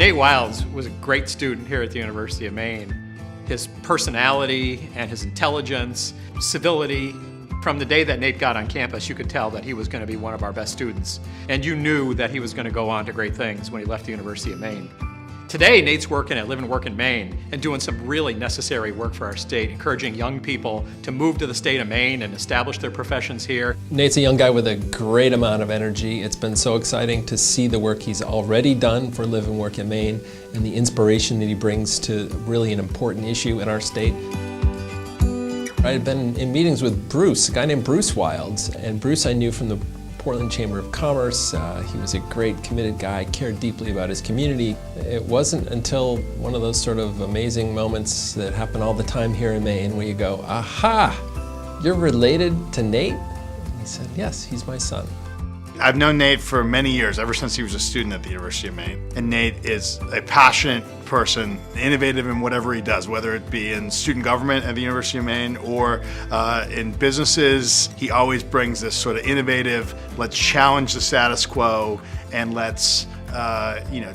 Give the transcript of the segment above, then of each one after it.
Nate Wilds was a great student here at the University of Maine. His personality and his intelligence, civility, from the day that Nate got on campus, you could tell that he was going to be one of our best students. And you knew that he was going to go on to great things when he left the University of Maine. Today, Nate's working at Live and Work in Maine and doing some really necessary work for our state, encouraging young people to move to the state of Maine and establish their professions here. Nate's a young guy with a great amount of energy. It's been so exciting to see the work he's already done for Live and Work in Maine and the inspiration that he brings to really an important issue in our state. I had been in meetings with Bruce, a guy named Bruce Wilds, and Bruce I knew from the Portland Chamber of Commerce. He was a great, committed guy, cared deeply about his community. It wasn't until one of those sort of amazing moments that happen all the time here in Maine where you go, aha, you're related to Nate? And he said, yes, he's my son. I've known Nate for many years, ever since he was a student at the University of Maine. And Nate is a passionate person, innovative in whatever he does, whether it be in student government at the University of Maine or in businesses. He always brings this sort of innovative, let's challenge the status quo and let's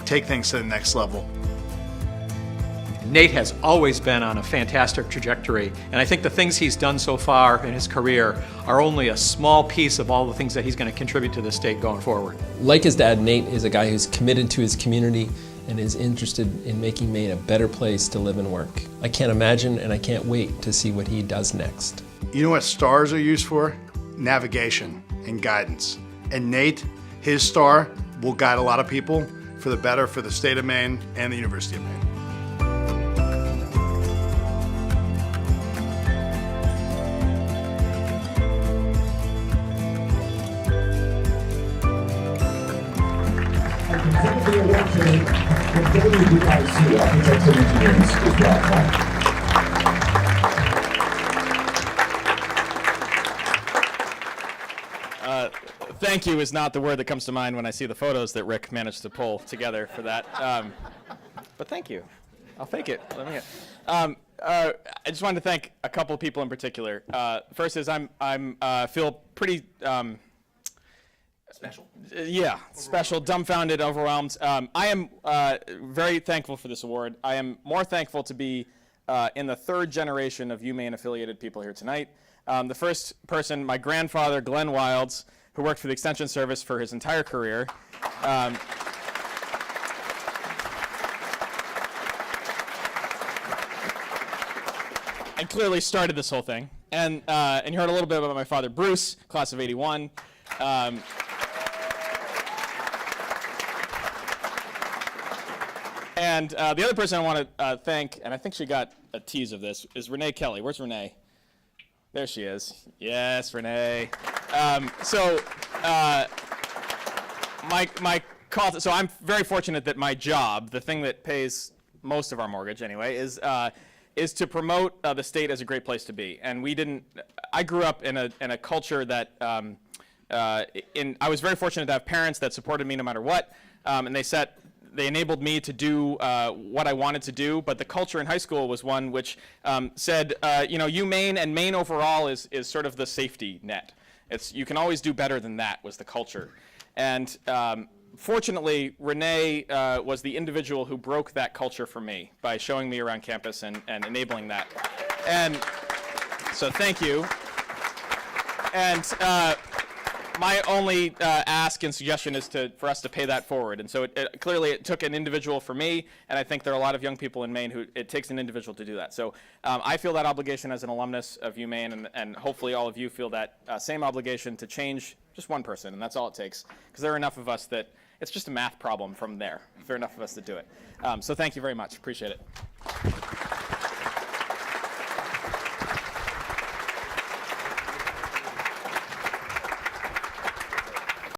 take things to the next level. Nate has always been on a fantastic trajectory, and I think the things he's done so far in his career are only a small piece of all the things that he's going to contribute to the state going forward. Like his dad, Nate is a guy who's committed to his community and is interested in making Maine a better place to live and work. I can't imagine and I can't wait to see what he does next. You know what stars are used for? Navigation and guidance. And Nate, his star will guide a lot of people for the better for the state of Maine and the University of Maine. Thank you is not the word that comes to mind when I see the photos that Rick managed to pull together for that. But thank you. I'll fake it. Let me. I just wanted to thank a couple of people in particular. First is I'm feel pretty. Special? Yeah, special, dumbfounded, overwhelmed. I am very thankful for this award. I am more thankful to be in the third generation of UMaine affiliated people here tonight. The first person, my grandfather, Glenn Wilds, who worked for the Extension Service for his entire career. And clearly started this whole thing. And you heard a little bit about my father, Bruce, class of '81. And the other person I want to thank, and I think she got a tease of this, is Renee Kelly. Where's Renee? There she is. Yes, Renee. So I'm very fortunate that my job, the thing that pays most of our mortgage anyway, is to promote the state as a great place to be. And I grew up in a culture that, I was very fortunate to have parents that supported me no matter what, and they enabled me to do what I wanted to do, but the culture in high school was one which said, UMaine and Maine overall is sort of the safety net. You can always do better than that, was the culture. And fortunately, Renee was the individual who broke that culture for me by showing me around campus and enabling that. And so thank you. And my only ask and suggestion is for us to pay that forward. And so clearly it took an individual for me, and I think there are a lot of young people in Maine who it takes an individual to do that. So I feel that obligation as an alumnus of UMaine, and hopefully all of you feel that same obligation to change just one person, and that's all it takes. Because there are enough of us that it's just a math problem from there. There are enough of us that do it. So thank you very much. Appreciate it.